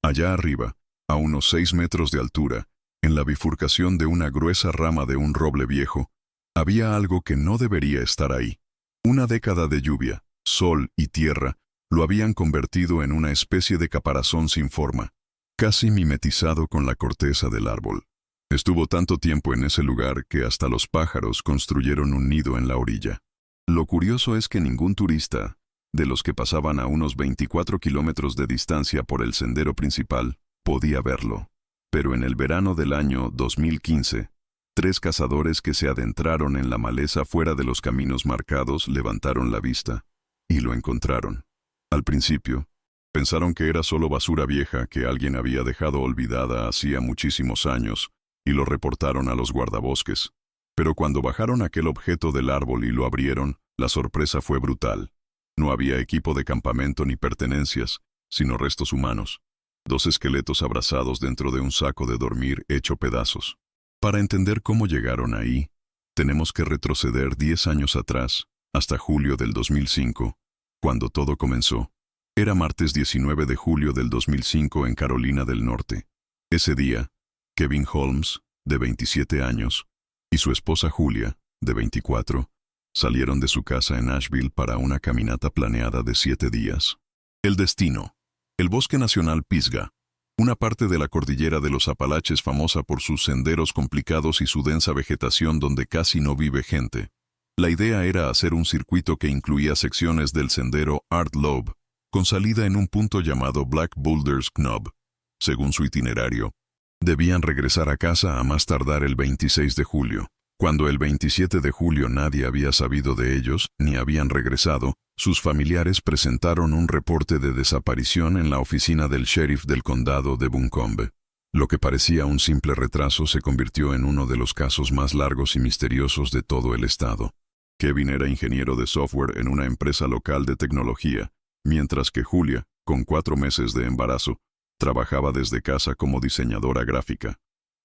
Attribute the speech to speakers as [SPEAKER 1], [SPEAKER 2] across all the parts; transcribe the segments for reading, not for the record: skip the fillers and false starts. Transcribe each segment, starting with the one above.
[SPEAKER 1] Allá arriba, a unos 6 metros de altura, en la bifurcación de una gruesa rama de un roble viejo, había algo que no debería estar ahí. Una década de lluvia, sol y tierra lo habían convertido en una especie de caparazón sin forma, casi mimetizado con la corteza del árbol. Estuvo tanto tiempo en ese lugar que hasta los pájaros construyeron un nido en la orilla. Lo curioso es que ningún turista, de los que pasaban a unos 24 kilómetros de distancia por el sendero principal, podía verlo. Pero en el verano del año 2015, 3 cazadores que se adentraron en la maleza fuera de los caminos marcados levantaron la vista y lo encontraron. Al principio, pensaron que era solo basura vieja que alguien había dejado olvidada hacía muchísimos años y lo reportaron a los guardabosques. Pero cuando bajaron aquel objeto del árbol y lo abrieron, la sorpresa fue brutal. No había equipo de campamento ni pertenencias, sino restos humanos. 2 esqueletos abrazados dentro de un saco de dormir hecho pedazos. Para entender cómo llegaron ahí, tenemos que retroceder 10 años atrás, hasta julio del 2005, cuando todo comenzó. Era martes 19 de julio del 2005 en Carolina del Norte. Ese día, Kevin Holmes, de 27 años, y su esposa Julia, de 24, salieron de su casa en Asheville para una caminata planeada de 7 días. El destino: el Bosque Nacional Pisgah, una parte de la cordillera de los Apalaches famosa por sus senderos complicados y su densa vegetación donde casi no vive gente. La idea era hacer un circuito que incluía secciones del sendero Art Loeb, con salida en un punto llamado Black Boulders Knob. Según su itinerario, debían regresar a casa a más tardar el 26 de julio. Cuando el 27 de julio nadie había sabido de ellos, ni habían regresado, sus familiares presentaron un reporte de desaparición en la oficina del sheriff del condado de Buncombe. Lo que parecía un simple retraso se convirtió en uno de los casos más largos y misteriosos de todo el estado. Kevin era ingeniero de software en una empresa local de tecnología, mientras que Julia, con 4 meses de embarazo, trabajaba desde casa como diseñadora gráfica.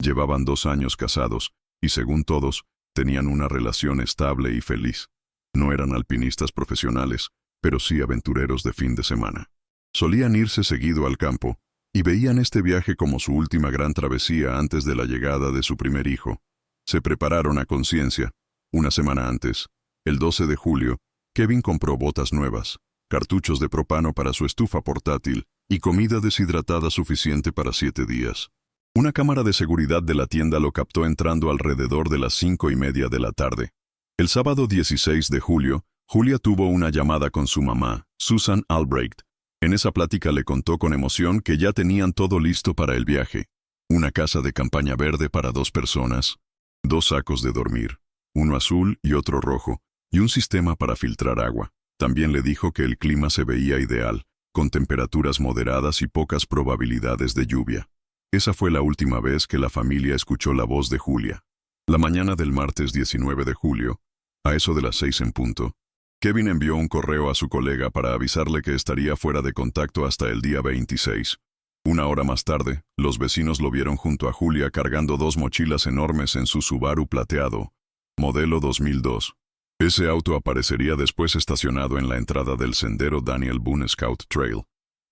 [SPEAKER 1] Llevaban 2 años casados, y según todos, tenían una relación estable y feliz. No eran alpinistas profesionales, pero sí aventureros de fin de semana. Solían irse seguido al campo, y veían este viaje como su última gran travesía antes de la llegada de su primer hijo. Se prepararon a conciencia. Una semana antes, el 12 de julio, Kevin compró botas nuevas, cartuchos de propano para su estufa portátil y comida deshidratada suficiente para 7 días. Una cámara de seguridad de la tienda lo captó entrando alrededor de las 5:30 de la tarde. El sábado 16 de julio, Julia tuvo una llamada con su mamá, Susan Albrecht. En esa plática le contó con emoción que ya tenían todo listo para el viaje. Una casa de campaña verde para 2 personas, 2 sacos de dormir, uno azul y otro rojo, y un sistema para filtrar agua. También le dijo que el clima se veía ideal, con temperaturas moderadas y pocas probabilidades de lluvia. Esa fue la última vez que la familia escuchó la voz de Julia. La mañana del martes 19 de julio, a eso de las 6 en punto, Kevin envió un correo a su colega para avisarle que estaría fuera de contacto hasta el día 26. Una hora más tarde, los vecinos lo vieron junto a Julia cargando 2 mochilas enormes en su Subaru plateado, modelo 2002. Ese auto aparecería después estacionado en la entrada del sendero Daniel Boone Scout Trail,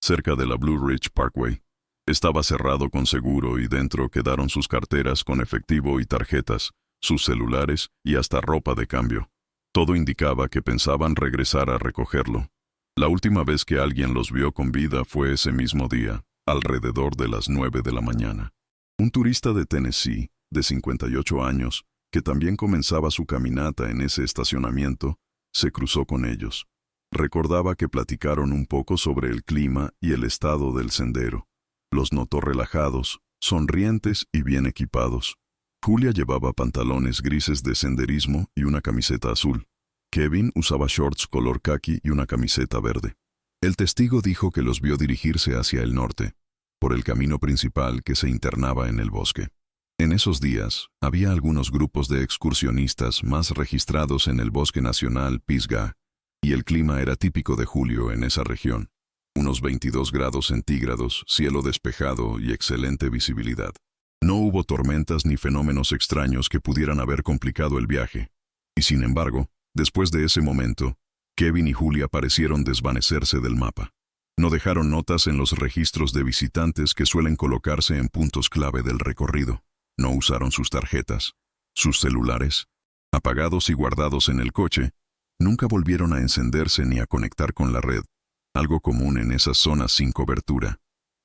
[SPEAKER 1] cerca de la Blue Ridge Parkway. Estaba cerrado con seguro y dentro quedaron sus carteras con efectivo y tarjetas, sus celulares y hasta ropa de cambio. Todo indicaba que pensaban regresar a recogerlo. La última vez que alguien los vio con vida fue ese mismo día, alrededor de las 9 de la mañana. Un turista de Tennessee, de 58 años, que también comenzaba su caminata en ese estacionamiento, se cruzó con ellos. Recordaba que platicaron un poco sobre el clima y el estado del sendero. Los notó relajados, sonrientes y bien equipados. Julia llevaba pantalones grises de senderismo y una camiseta azul. Kevin usaba shorts color caqui y una camiseta verde. El testigo dijo que los vio dirigirse hacia el norte, por el camino principal que se internaba en el bosque. En esos días, había algunos grupos de excursionistas más registrados en el Bosque Nacional Pisgah, y el clima era típico de julio en esa región. Unos 22 grados centígrados, cielo despejado y excelente visibilidad. No hubo tormentas ni fenómenos extraños que pudieran haber complicado el viaje. Y sin embargo, después de ese momento, Kevin y Julia parecieron desvanecerse del mapa. No dejaron notas en los registros de visitantes que suelen colocarse en puntos clave del recorrido. No usaron sus tarjetas, sus celulares, apagados y guardados en el coche, nunca volvieron a encenderse ni a conectar con la red, algo común en esas zonas sin cobertura.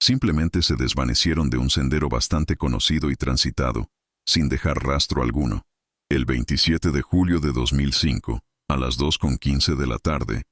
[SPEAKER 1] Simplemente se desvanecieron de un sendero bastante conocido y transitado, sin dejar rastro alguno. El 27 de julio de 2005, a las 2:15 de la tarde,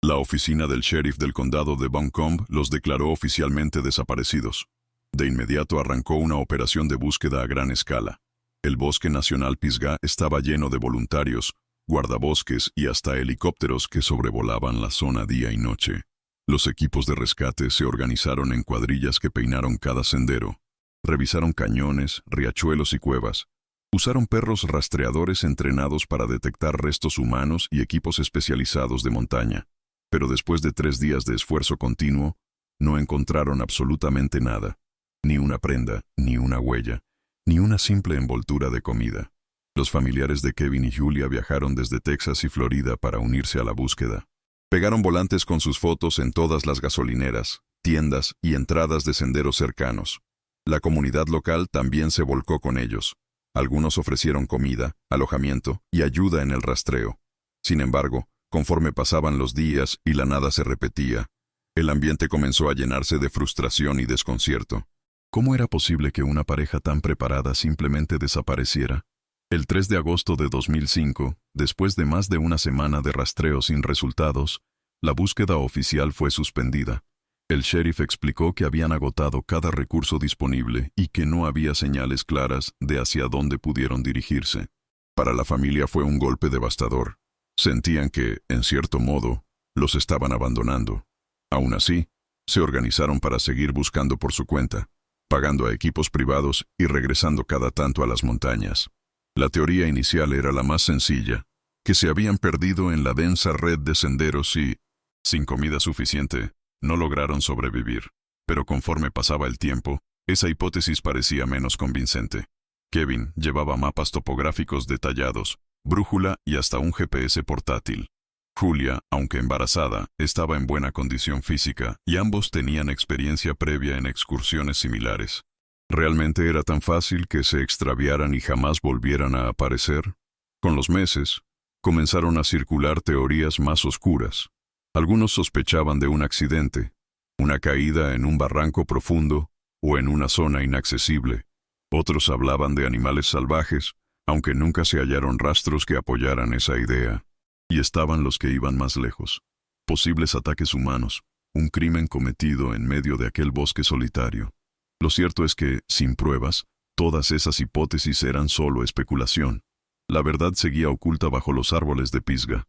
[SPEAKER 1] la oficina del sheriff del condado de Buncombe los declaró oficialmente desaparecidos. De inmediato arrancó una operación de búsqueda a gran escala. El Bosque Nacional Pisgah estaba lleno de voluntarios, guardabosques y hasta helicópteros que sobrevolaban la zona día y noche. Los equipos de rescate se organizaron en cuadrillas que peinaron cada sendero. Revisaron cañones, riachuelos y cuevas. Usaron perros rastreadores entrenados para detectar restos humanos y equipos especializados de montaña. Pero después de 3 días de esfuerzo continuo, no encontraron absolutamente nada. Ni una prenda, ni una huella, ni una simple envoltura de comida. Los familiares de Kevin y Julia viajaron desde Texas y Florida para unirse a la búsqueda. Pegaron volantes con sus fotos en todas las gasolineras, tiendas y entradas de senderos cercanos. La comunidad local también se volcó con ellos. Algunos ofrecieron comida, alojamiento y ayuda en el rastreo. Sin embargo, conforme pasaban los días y la nada se repetía, el ambiente comenzó a llenarse de frustración y desconcierto. ¿Cómo era posible que una pareja tan preparada simplemente desapareciera? El 3 de agosto de 2005, después de más de una semana de rastreo sin resultados, la búsqueda oficial fue suspendida. El sheriff explicó que habían agotado cada recurso disponible y que no había señales claras de hacia dónde pudieron dirigirse. Para la familia fue un golpe devastador. Sentían que, en cierto modo, los estaban abandonando. Aún así, se organizaron para seguir buscando por su cuenta, pagando a equipos privados y regresando cada tanto a las montañas. La teoría inicial era la más sencilla, que se habían perdido en la densa red de senderos y, sin comida suficiente, no lograron sobrevivir. Pero conforme pasaba el tiempo, esa hipótesis parecía menos convincente. Kevin llevaba mapas topográficos detallados, brújula y hasta un GPS portátil. Julia, aunque embarazada, estaba en buena condición física y ambos tenían experiencia previa en excursiones similares. ¿Realmente era tan fácil que se extraviaran y jamás volvieran a aparecer? Con los meses, comenzaron a circular teorías más oscuras. Algunos sospechaban de un accidente, una caída en un barranco profundo o en una zona inaccesible. Otros hablaban de animales salvajes, aunque nunca se hallaron rastros que apoyaran esa idea. Y estaban los que iban más lejos. Posibles ataques humanos, un crimen cometido en medio de aquel bosque solitario. Lo cierto es que, sin pruebas, todas esas hipótesis eran solo especulación. La verdad seguía oculta bajo los árboles de Pisgah.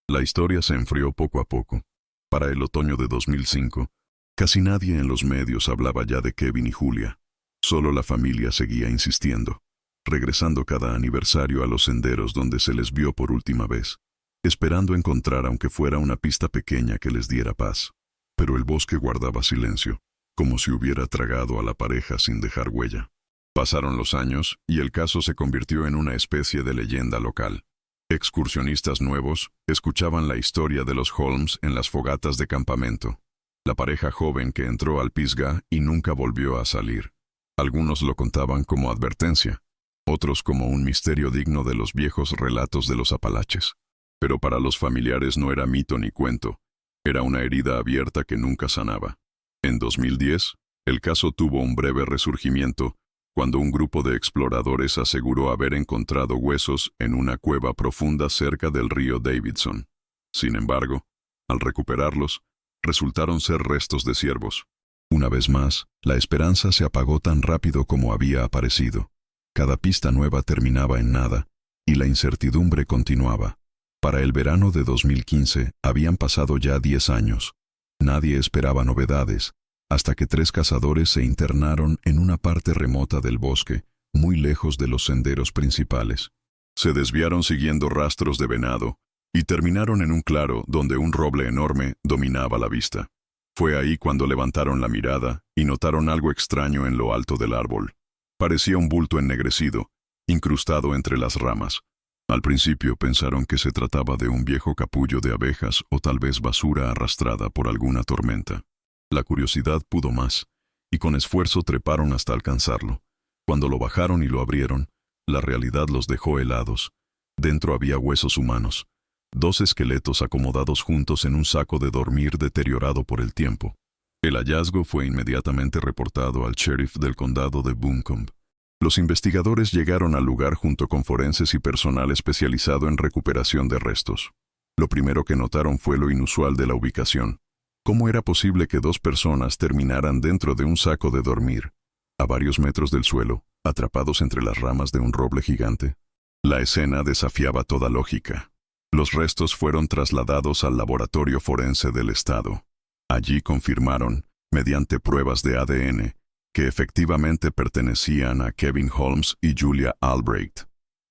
[SPEAKER 1] La historia se enfrió poco a poco. Para el otoño de 2005, casi nadie en los medios hablaba ya de Kevin y Julia. Solo la familia seguía insistiendo, regresando cada aniversario a los senderos donde se les vio por última vez, esperando encontrar aunque fuera una pista pequeña que les diera paz. Pero el bosque guardaba silencio, como si hubiera tragado a la pareja sin dejar huella. Pasaron los años y el caso se convirtió en una especie de leyenda local. Excursionistas nuevos escuchaban la historia de los Holmes en las fogatas de campamento. La pareja joven que entró al Pisgah y nunca volvió a salir. Algunos lo contaban como advertencia, otros como un misterio digno de los viejos relatos de los Apalaches. Pero para los familiares no era mito ni cuento, era una herida abierta que nunca sanaba. En 2010, el caso tuvo un breve resurgimiento cuando un grupo de exploradores aseguró haber encontrado huesos en una cueva profunda cerca del río Davidson. Sin embargo, al recuperarlos, resultaron ser restos de ciervos. Una vez más, la esperanza se apagó tan rápido como había aparecido. Cada pista nueva terminaba en nada, y la incertidumbre continuaba. Para el verano de 2015 habían pasado ya 10 años. Nadie esperaba novedades, hasta que 3 cazadores se internaron en una parte remota del bosque, muy lejos de los senderos principales. Se desviaron siguiendo rastros de venado, y terminaron en un claro donde un roble enorme dominaba la vista. Fue ahí cuando levantaron la mirada y notaron algo extraño en lo alto del árbol. Parecía un bulto ennegrecido, incrustado entre las ramas. Al principio pensaron que se trataba de un viejo capullo de abejas o tal vez basura arrastrada por alguna tormenta. La curiosidad pudo más, y con esfuerzo treparon hasta alcanzarlo. Cuando lo bajaron y lo abrieron, la realidad los dejó helados. Dentro había huesos humanos, 2 esqueletos acomodados juntos en un saco de dormir deteriorado por el tiempo. El hallazgo fue inmediatamente reportado al sheriff del condado de Buncombe. Los investigadores llegaron al lugar junto con forenses y personal especializado en recuperación de restos. Lo primero que notaron fue lo inusual de la ubicación. ¿Cómo era posible que 2 personas terminaran dentro de un saco de dormir, a varios metros del suelo, atrapados entre las ramas de un roble gigante? La escena desafiaba toda lógica. Los restos fueron trasladados al laboratorio forense del estado. Allí confirmaron, mediante pruebas de ADN, que efectivamente pertenecían a Kevin Holmes y Julia Albrecht.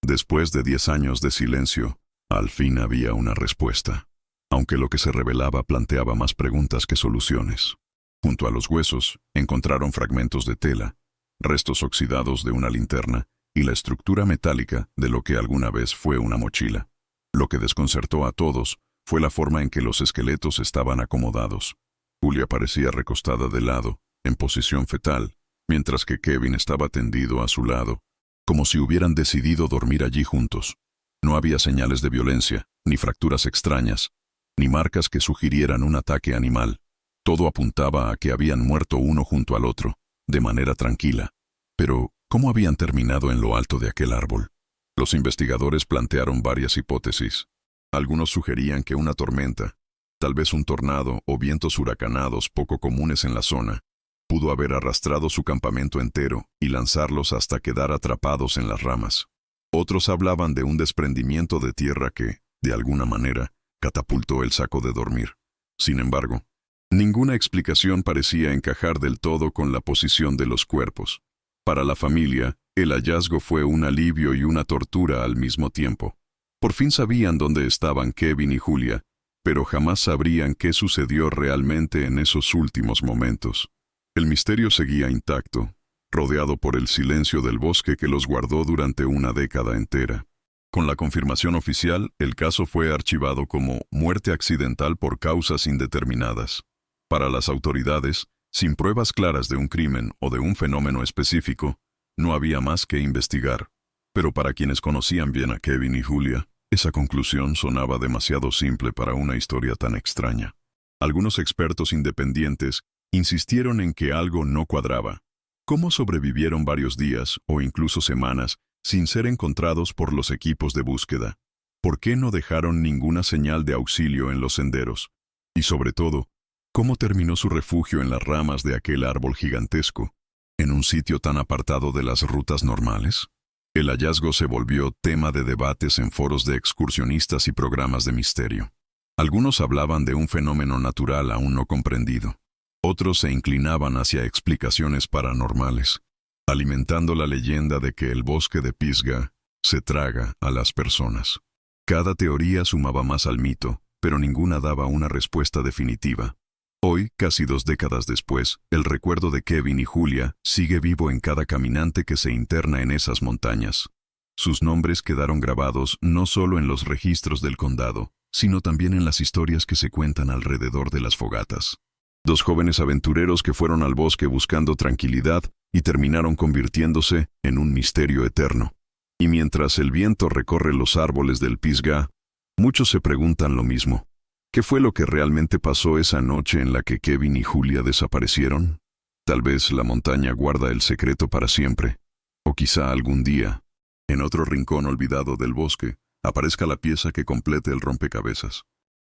[SPEAKER 1] Después de 10 años de silencio, al fin había una respuesta, aunque lo que se revelaba planteaba más preguntas que soluciones. Junto a los huesos, encontraron fragmentos de tela, restos oxidados de una linterna y la estructura metálica de lo que alguna vez fue una mochila. Lo que desconcertó a todos fue la forma en que los esqueletos estaban acomodados. Julia parecía recostada de lado, en posición fetal, mientras que Kevin estaba tendido a su lado, como si hubieran decidido dormir allí juntos. No había señales de violencia, ni fracturas extrañas, ni marcas que sugirieran un ataque animal. Todo apuntaba a que habían muerto uno junto al otro, de manera tranquila. Pero, ¿cómo habían terminado en lo alto de aquel árbol? Los investigadores plantearon varias hipótesis. Algunos sugerían que una tormenta, tal vez un tornado o vientos huracanados poco comunes en la zona, pudo haber arrastrado su campamento entero y lanzarlos hasta quedar atrapados en las ramas. Otros hablaban de un desprendimiento de tierra que, de alguna manera, catapultó el saco de dormir. Sin embargo, ninguna explicación parecía encajar del todo con la posición de los cuerpos. Para la familia, el hallazgo fue un alivio y una tortura al mismo tiempo. Por fin sabían dónde estaban Kevin y Julia, pero jamás sabrían qué sucedió realmente en esos últimos momentos. El misterio seguía intacto, rodeado por el silencio del bosque que los guardó durante una década entera. Con la confirmación oficial, el caso fue archivado como muerte accidental por causas indeterminadas. Para las autoridades, sin pruebas claras de un crimen o de un fenómeno específico, no había más que investigar. Pero para quienes conocían bien a Kevin y Julia, esa conclusión sonaba demasiado simple para una historia tan extraña. Algunos expertos independientes insistieron en que algo no cuadraba. ¿Cómo sobrevivieron varios días o incluso semanas sin ser encontrados por los equipos de búsqueda? ¿Por qué no dejaron ninguna señal de auxilio en los senderos? Y sobre todo, ¿cómo terminó su refugio en las ramas de aquel árbol gigantesco, en un sitio tan apartado de las rutas normales? El hallazgo se volvió tema de debates en foros de excursionistas y programas de misterio. Algunos hablaban de un fenómeno natural aún no comprendido. Otros se inclinaban hacia explicaciones paranormales, alimentando la leyenda de que el bosque de Pisgah se traga a las personas. Cada teoría sumaba más al mito, pero ninguna daba una respuesta definitiva. Hoy, casi 2 décadas después, el recuerdo de Kevin y Julia sigue vivo en cada caminante que se interna en esas montañas. Sus nombres quedaron grabados no solo en los registros del condado, sino también en las historias que se cuentan alrededor de las fogatas. 2 jóvenes aventureros que fueron al bosque buscando tranquilidad y terminaron convirtiéndose en un misterio eterno. Y mientras el viento recorre los árboles del Pisgah, muchos se preguntan lo mismo. ¿Qué fue lo que realmente pasó esa noche en la que Kevin y Julia desaparecieron? Tal vez la montaña guarda el secreto para siempre. O quizá algún día, en otro rincón olvidado del bosque, aparezca la pieza que complete el rompecabezas.